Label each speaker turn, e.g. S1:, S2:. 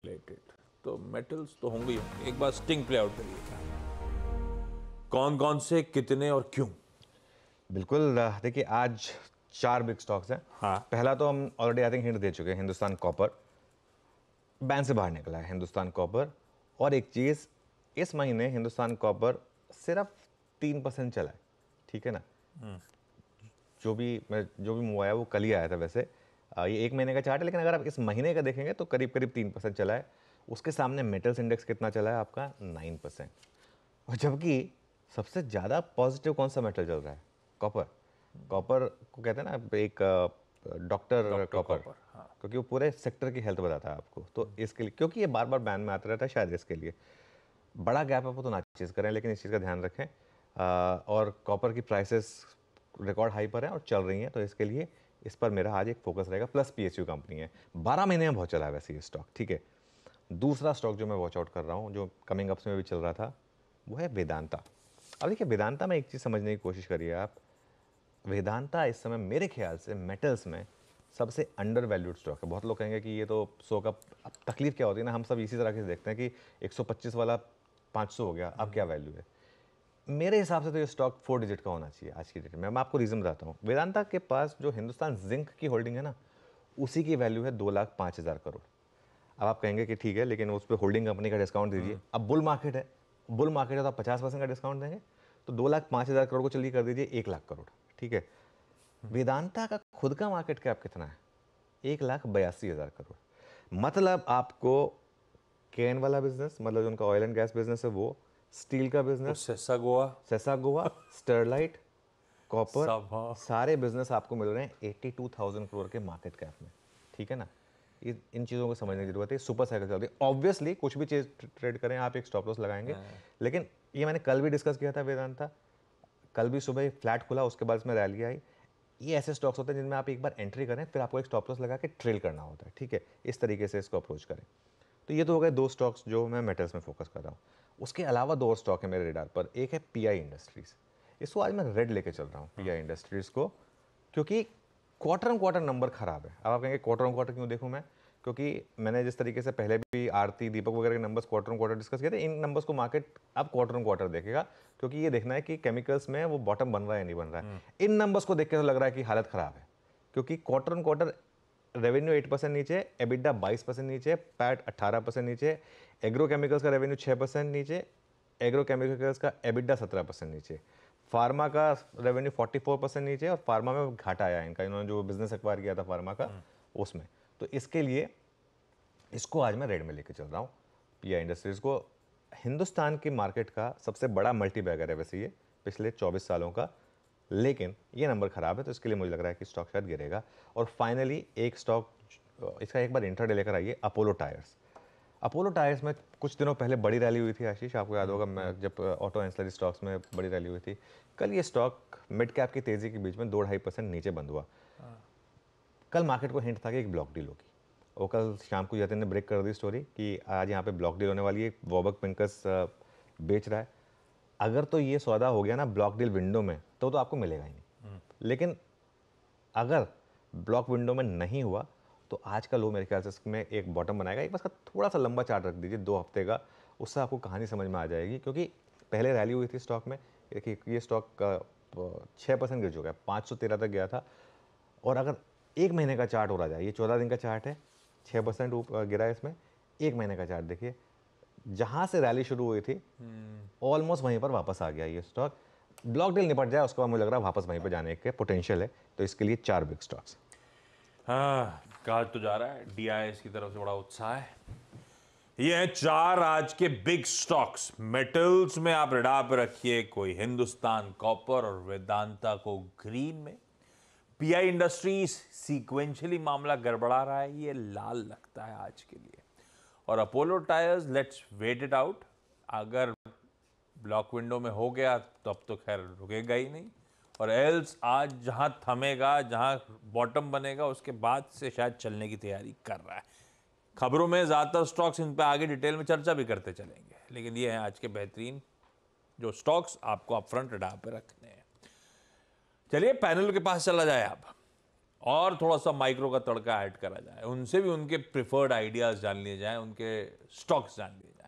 S1: Related तो metals तो होंगे ही। एक बार स्टिंग प्ले आउट करिए, कौन कौन से, कितने और क्यों?
S2: बिल्कुल। देखिए, आज 4 बिग स्टॉक्स हैं।
S1: हाँ।
S2: पहला तो हम ऑलरेडी आई थिंक हिंट दे चुके हैं, हिंदुस्तान कॉपर बैन से बाहर निकला है। हिंदुस्तान कॉपर, और एक चीज़, इस महीने हिंदुस्तान कॉपर सिर्फ 3% चला है, ठीक है ना। जो भी मूव आया वो कल ही आया था वैसे। ये एक महीने का चार्ट है, लेकिन अगर आप इस महीने का देखेंगे तो करीब करीब 3% चला है। उसके सामने मेटल्स इंडेक्स कितना चला है आपका? 9%। और जबकि सबसे ज़्यादा पॉजिटिव कौन सा मेटल चल रहा है? कॉपर। कॉपर को कहते हैं ना एक डॉक्टर कॉपर,
S1: हाँ।
S2: क्योंकि वो पूरे सेक्टर की हेल्थ बताता है आपको। तो इसके लिए, क्योंकि ये बार बार बैन में आता रहता है, शायद इसके लिए बड़ा गैप है वो तो ना चीज़ करें, लेकिन इस चीज़ का ध्यान रखें। और कॉपर की प्राइसेस रिकॉर्ड हाई पर हैं और चल रही हैं, तो इसके लिए इस पर मेरा आज एक फोकस रहेगा। प्लस PSU कंपनी है, 12 महीने में बहुत चला है वैसे ये स्टॉक, ठीक है। दूसरा स्टॉक जो मैं वॉच आउट कर रहा हूँ, जो कमिंग अप्स में भी चल रहा था, वो है वेदांता। अब देखिए, वेदांता में एक चीज़ समझने की कोशिश करिए आप। वेदांता इस समय मेरे ख्याल से मेटल्स में सबसे अंडर वैल्यूड स्टॉक है। बहुत लोग कहेंगे कि ये तो 100 का, अब तकलीफ क्या होती है ना, हम सब इसी तरह के देखते हैं कि 125 वाला 500 हो गया, अब क्या वैल्यू है। मेरे हिसाब से तो ये स्टॉक 4 डिजिट का होना चाहिए आज की डेट में। मैं आपको रीज़न बताता हूँ। वेदांता के पास जो हिंदुस्तान जिंक की होल्डिंग है ना, उसी की वैल्यू है 2,05,000 करोड़। अब आप कहेंगे कि ठीक है, लेकिन उस पर होल्डिंग कंपनी का डिस्काउंट दीजिए। अब बुल मार्केट है, बुल मार्केट है तो आप 50% का डिस्काउंट देंगे, तो 2,05,000 करोड़ को चलिए कर दीजिए 1,00,000 करोड़, ठीक है। वेदांता का खुद का मार्केट कैप कितना है? 1,82,000 करोड़। मतलब आपको केन वाला बिजनेस, मतलब जो उनका ऑयल एंड गैस बिजनेस है वो, स्टील का बिजनेस,
S1: सेसा गोवा
S2: सेसागोवा, स्टरलाइट, कॉपर,
S1: सब, हाँ।
S2: सारे बिजनेस आपको मिल रहे हैं 82,000 करोड़ के मार्केट कैप में, ठीक है ना। इन चीज़ों को समझने की जरूरत है। सुपर साइकिल चल रही है। ऑब्वियसली कुछ भी चीज़ ट्रेड करें आप, एक स्टॉप लॉस लगाएंगे, लेकिन ये मैंने कल भी डिस्कस किया था। वेदांता कल भी सुबह फ्लैट खुला, उसके बाद इसमें रैली आई। ये ऐसे स्टॉक्स होते हैं जिनमें आप एक बार एंट्री करें, फिर आपको एक स्टॉप लॉस लगा के ट्रेल करना होता है, ठीक है। इस तरीके से इसको अप्रोच करें। तो ये तो हो गए 2 स्टॉक्स जो मैं मेटल्स में फोकस कर रहा हूँ। उसके अलावा 2 और स्टॉक है मेरे रेडार पर। एक है PI इंडस्ट्रीज। इसको आज मैं रेड लेके चल रहा हूँ, PI इंडस्ट्रीज को, क्योंकि क्वार्टर ऑन क्वार्टर नंबर खराब है। अब आप कहेंगे क्वार्टर ऑन क्वार्टर क्यों देखूँ मैं? क्योंकि मैंने जिस तरीके से पहले भी आरती, दीपक वगैरह के numbers quarter on quarter discuss किए थे, इन नंबर्स को मार्केट अब क्वार्टर ऑन क्वार्टर देखेगा, क्योंकि ये देखना है कि केमिकल्स में वो बॉटम बन रहा है या नहीं बन रहा है। इन नंबर्स को देख के तो लग रहा है कि हालत खराब है, क्योंकि क्वार्टर ऑन क्वार्टर रेवेन्यू 8% नीचे, एबिडा 22% नीचे, पैट 18% नीचे, एग्रो केमिकल्स का रेवेन्यू 6% नीचे, एग्रो केमिकल्स का एबिडा 17% नीचे, फार्मा का रेवेन्यू 44% नीचे, और फार्मा में घाटा आया इनका, इन्होंने जो बिजनेस एक्वायर किया था फार्मा का उसमें। तो इसके लिए इसको आज मैं रेड में लेके चल रहा हूँ, PI इंडस्ट्रीज को। हिंदुस्तान की मार्केट का सबसे बड़ा मल्टी बैगर है वैसे ये, पिछले 24 सालों का, लेकिन ये नंबर खराब है, तो इसके लिए मुझे लग रहा है कि स्टॉक शायद गिरेगा। और फाइनली एक स्टॉक, इसका एक बार इंट्राडे लेकर आइए, अपोलो टायर्स। अपोलो टायर्स में कुछ दिनों पहले बड़ी रैली हुई थी आशीष, आपको याद होगा, मैं जब ऑटो एंसिलरी स्टॉक्स में बड़ी रैली हुई थी। कल ये स्टॉक मिड कैप की तेजी के बीच में 2-2.5% नीचे बंद हुआ। कल मार्केट को हिंट था कि एक ब्लॉक डील होगी। वो कल शाम को जतिन ने ब्रेक कर दी स्टोरी कि आज यहाँ पे ब्लॉक डील होने वाली है, वॉबक पिंकस बेच रहा है। अगर तो ये सौदा हो गया ना ब्लॉक डील विंडो में, तो आपको मिलेगा ही नहीं। लेकिन अगर ब्लॉक विंडो में नहीं हुआ, तो आज का लो मेरे ख्याल से इसमें एक बॉटम बनाएगा। एक बस का थोड़ा सा लंबा चार्ट रख दीजिए 2 हफ्ते का, उससे आपको कहानी समझ में आ जाएगी। क्योंकि पहले रैली हुई थी स्टॉक में, ये स्टॉक 6% गिर चुका है, 513 तक गया था। और अगर एक महीने का चार्ट हो रहा जाए, ये 14 दिन का चार्ट है, 6% गिरा है इसमें। एक महीने का चार्ट देखिए, जहां से रैली शुरू हुई थी ऑलमोस्ट वहीं पर वापस आ गया ये स्टॉक। ब्लॉक डील निपट जाए उसके बाद मुझे लग रहा है वापस वहीं पर जाने के पोटेंशियल है। तो इसके लिए 4 बिग स्टॉक्स।
S1: हाँ, कहा तो जा रहा है, DIS की तरफ से बड़ा उत्साह है। ये है 4 आज के बिग स्टॉक्स। मेटल्स में आप रडार पे रखिए कोई हिंदुस्तान कॉपर और वेदांता को ग्रीन में। PI इंडस्ट्रीज सीक्वेंशियली मामला गड़बड़ा रहा है, ये लाल लगता है आज के लिए। और Apollo tyres, let's wait it out. अगर ब्लॉक विंडो में हो गया तो अब तो खैर रुकेगा ही नहीं, और एल्स आज जहां थमेगा, जहां बॉटम बनेगा, उसके बाद से शायद चलने की तैयारी कर रहा है। खबरों में ज़्यादातर स्टॉक्स इन पर आगे डिटेल में चर्चा भी करते चलेंगे, लेकिन ये हैं आज के बेहतरीन जो स्टॉक्स आपको अपफ्रंट रडार पे रखने हैं। चलिए पैनल के पास चला जाए अब। और थोड़ा सा माइक्रो का तड़का ऐड करा जाए, उनसे भी उनके प्रिफर्ड आइडियाज जान लिए जाए, उनके स्टॉक्स जान लिए जाए।